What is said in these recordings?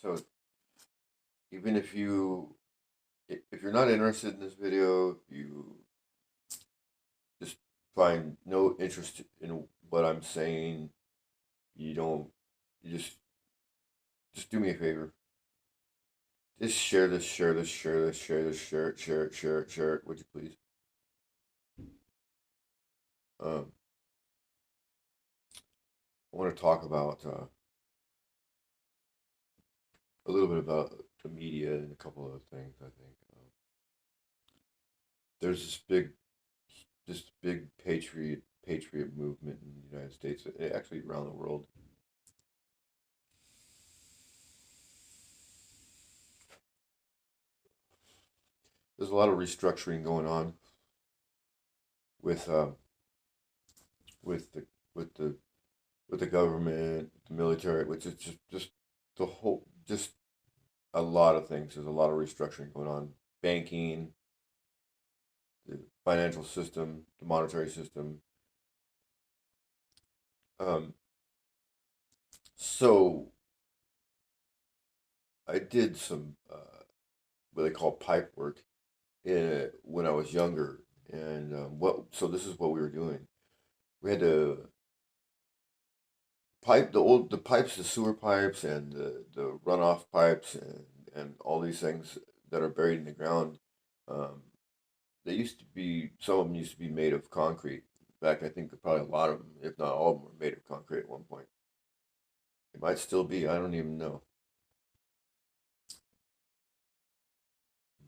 So even if you're not interested in this video, you just find no interest in what I'm saying, you don't you just do me a favor. Just share this, share this, share this, share this, share it, share it, share it, share it, would you please? Um, I want to talk about a little bit about the media and a couple of things. I think there's this big patriot movement in the United States, actually around the world. There's a lot of restructuring going on with with the with the with the government, the military, which is just the whole just a lot of things. There's a lot of restructuring going on. Banking, the financial system, the monetary system. Um, so I did some what they call pipe work when I was younger, and what so this is what we were doing. We had to the pipes, the sewer pipes, and the runoff pipes, and all these things that are buried in the ground. Um, they used to be some of them used to be made of concrete. In fact, I think that probably a lot of them, if not all of them, were made of concrete at one point. It might still be. I don't even know.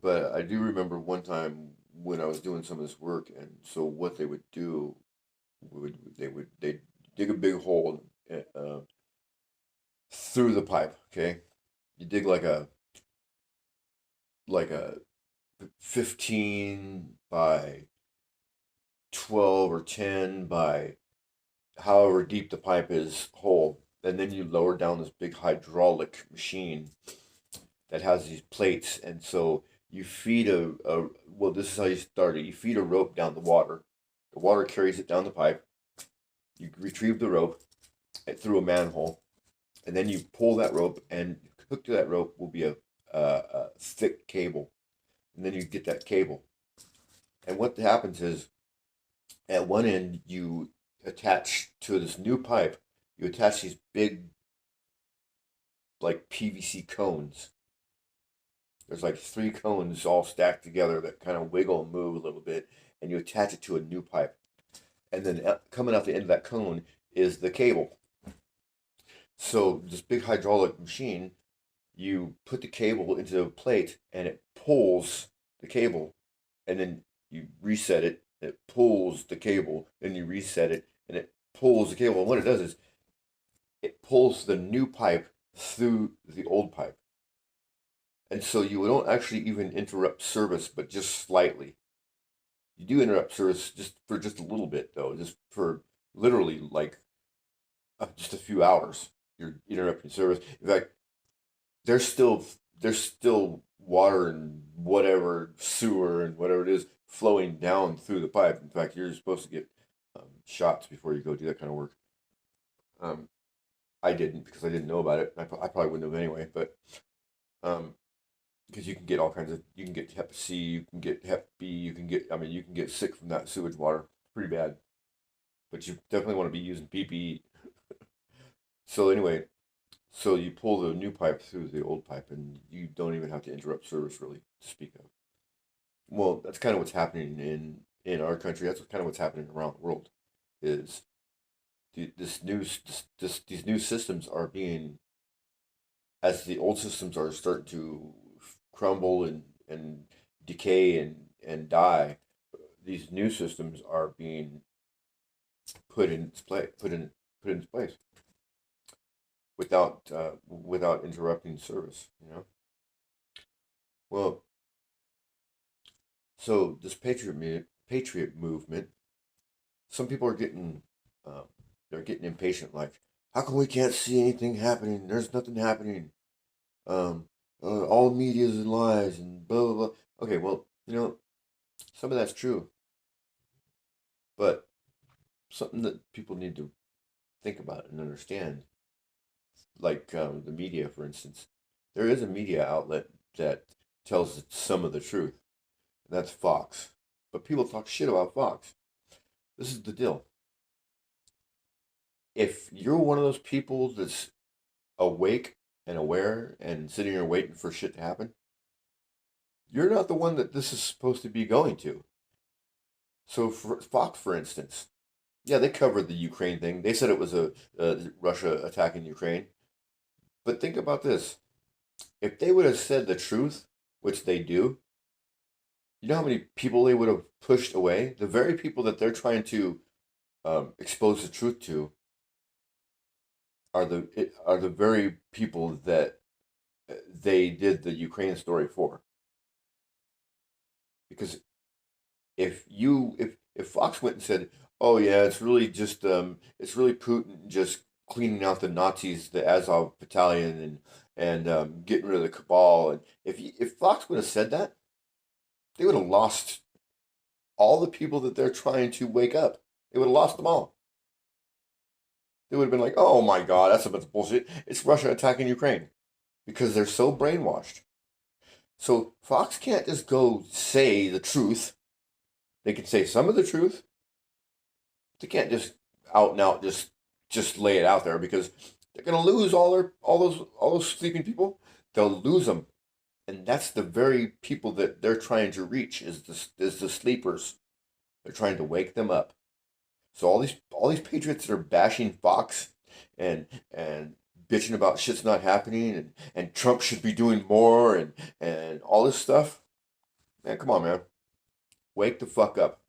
But I do remember one time when I was doing some of this work, and so what they would do they dig a big hole through the pipe. Okay, you dig like a 15 by 12 or 10 by however deep the pipe is hole, and then you lower down this big hydraulic machine that has these plates, and so you feed well, this is how you start it. You feed a rope down the water carries it down the pipe, you retrieve the rope through a manhole, and then you pull that rope, and hooked to that rope will be a thick cable, and then you get that cable, and what happens is at one end you attach to this new pipe, you attach these big like PVC cones. There's like three cones all stacked together that kind of wiggle and move a little bit, and you attach it to a new pipe. And then coming out the end of that cone is the cable. So this big hydraulic machine, you put the cable into a plate and it pulls the cable, and then you reset it. It pulls the cable, then you reset it, and it pulls the cable. And what it does is it pulls the new pipe through the old pipe. And so you don't actually even interrupt service, but just slightly. You do interrupt service just for just a little bit, though, just for literally like just a few hours. You're interrupting service. In fact, there's still there's still water and whatever sewer and whatever it is flowing down through the pipe. In fact, you're supposed to get shots before you go do that kind of work. Um, I didn't because I didn't know about it. I probably wouldn't have anyway, but um, because you can get all kinds of you can get Hep C, you can get Hep B, you can get I mean you can get sick from that sewage water. Pretty bad. But you definitely want to be using PPE. So anyway, so you pull the new pipe through the old pipe, and you don't even have to interrupt service really to speak of. Well, that's kind of what's happening in our country. That's kind of what's happening around the world. Is these new systems are being as the old systems are starting to crumble and decay and die. These new systems are being put in place without interrupting service. Well, so this patriot movement, some people are they're getting impatient. Like, how come we can't see anything happening? There's nothing happening. Um, all media is lies and blah blah blah. Okay, well, some of that's true, but something that people need to think about and understand, like the media, for instance. There is a media outlet that tells some of the truth, and that's Fox. But people talk shit about Fox. This is the deal. If you're one of those people that's awake and aware and sitting here waiting for shit to happen, you're not the one that this is supposed to be going to. So, for Fox, for instance, yeah, they covered the Ukraine thing. They said it was a Russia attacking Ukraine. But think about this: if they would have said the truth, which they do, you know how many people they would have pushed away? The very people that they're trying to expose the truth to are the very people that they did the Ukraine story for. Because if Fox went and said, "Oh yeah, it's really Putin just cleaning out the Nazis, the Azov battalion, and getting rid of the cabal," and if Fox would have said that, they would have lost all the people that they're trying to wake up. They would have lost them all. They would have been like, "Oh my God, that's a bunch of bullshit. It's Russia attacking Ukraine," because they're so brainwashed. So Fox can't just go say the truth. They can say some of the truth. They can't just out and out just lay it out there because they're gonna lose all those sleeping people. They'll lose them, and that's the very people that they're trying to reach is the sleepers. They're trying to wake them up. So all these patriots that are bashing Fox and bitching about shit's not happening and Trump should be doing more and all this stuff. Man, come on, man. Wake the fuck up.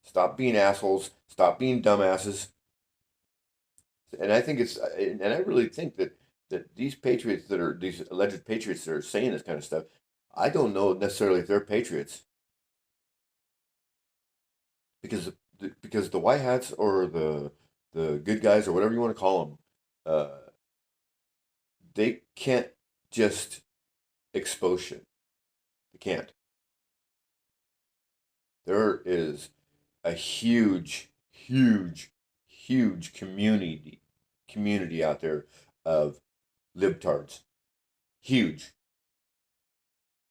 Stop being assholes. Stop being dumbasses. And I think and I really think that these patriots that are these alleged patriots that are saying this kind of stuff, I don't know necessarily if they're patriots because because the white hats or the good guys or whatever you want to call them, they can't just expose shit. They can't. There is a huge community out there of libtards. Huge.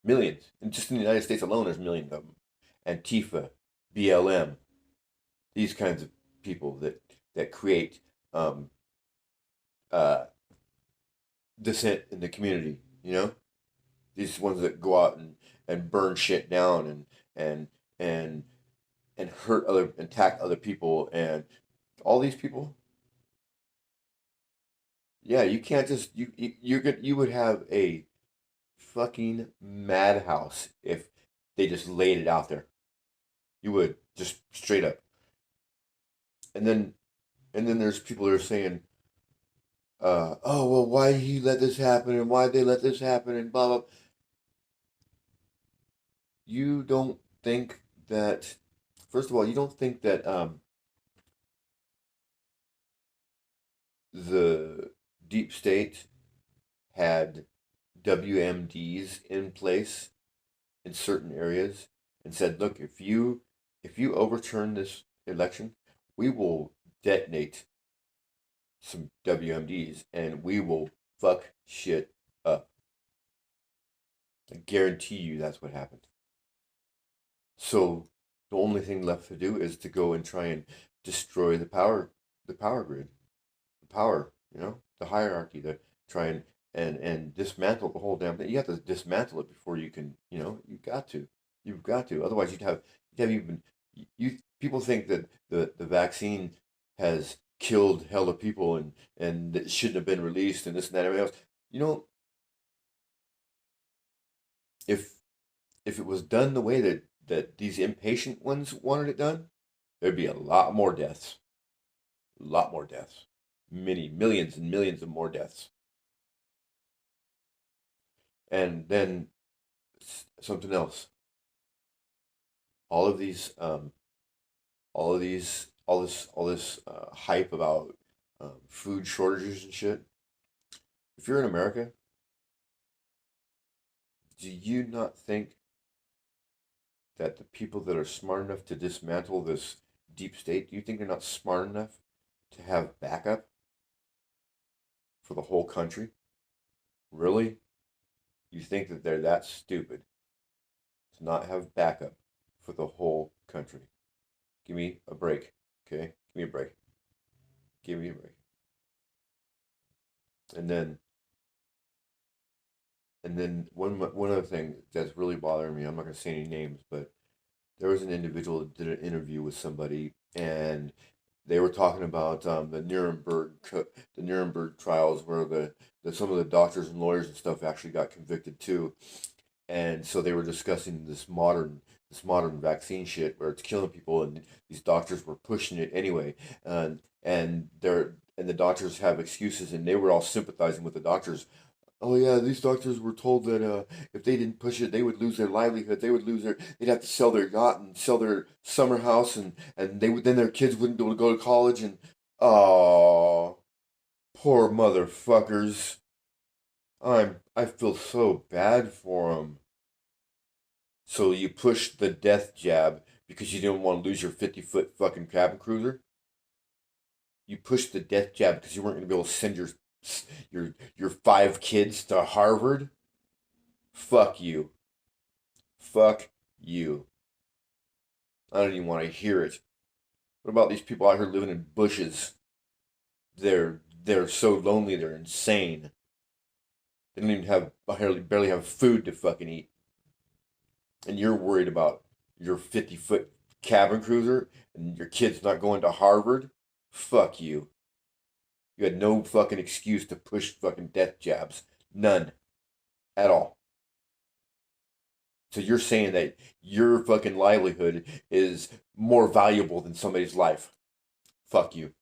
Millions. And just in the United States alone, there's millions of them. Antifa, BLM, these kinds of people that create um, uh, dissent in the community. You know, these ones that go out and burn shit down and and and hurt other attack other people and all these people. Yeah, you can't just you would have a fucking madhouse if they just laid it out there. You would just straight up. And then there's people that are saying, "Oh well, why did he let this happen and why did they let this happen and blah blah." You don't think that first of all, you don't think that the deep state had WMDs in place in certain areas and said, "Look, if you overturn this election, we will detonate some WMDs and we will fuck shit up." I guarantee you that's what happened. So the only thing left to do is to go and try and destroy the power grid, the power, the hierarchy, to try and dismantle the whole damn thing. You have to dismantle it before you can, you've got to. Otherwise, you'd have even you. People think that the vaccine has killed hell of people and it shouldn't have been released and this and that and everything else. You know, if if it was done the way that these impatient ones wanted it done, there'd be a lot more deaths. A lot more deaths. Many millions and millions of more deaths. And then something else. All of these, all this hype about food shortages and shit. If you're in America, do you not think that the people that are smart enough to dismantle this deep state, do you think they're not smart enough to have backup for the whole country? Really? You think that they're that stupid to not have backup for the whole country? Give me a break, okay? Give me a break. Give me a break. And then, one other thing that's really bothering me. I'm not gonna say any names, but there was an individual that did an interview with somebody, and they were talking about the Nuremberg trials, where some of the doctors and lawyers and stuff actually got convicted too. And so they were discussing this modern vaccine shit where it's killing people, and these doctors were pushing it anyway, and the doctors have excuses, and they were all sympathizing with the doctors. Oh yeah, these doctors were told that if they didn't push it, they would lose their livelihood. They'd have to sell their yacht and sell their summer house, and then their kids wouldn't be able to go to college. And oh, poor motherfuckers. I feel so bad for them. So you pushed the death jab because you didn't want to lose your 50-foot fucking cabin cruiser. You pushed the death jab because you weren't going to be able to send your 5 kids to Harvard. Fuck you. Fuck you. I don't even want to hear it. What about these people out here living in bushes? They're so lonely. They're insane. They don't even have barely have food to fucking eat. And you're worried about your 50-foot cabin cruiser and your kids not going to Harvard? Fuck you. You had no fucking excuse to push fucking death jabs. None. At all. So you're saying that your fucking livelihood is more valuable than somebody's life. Fuck you.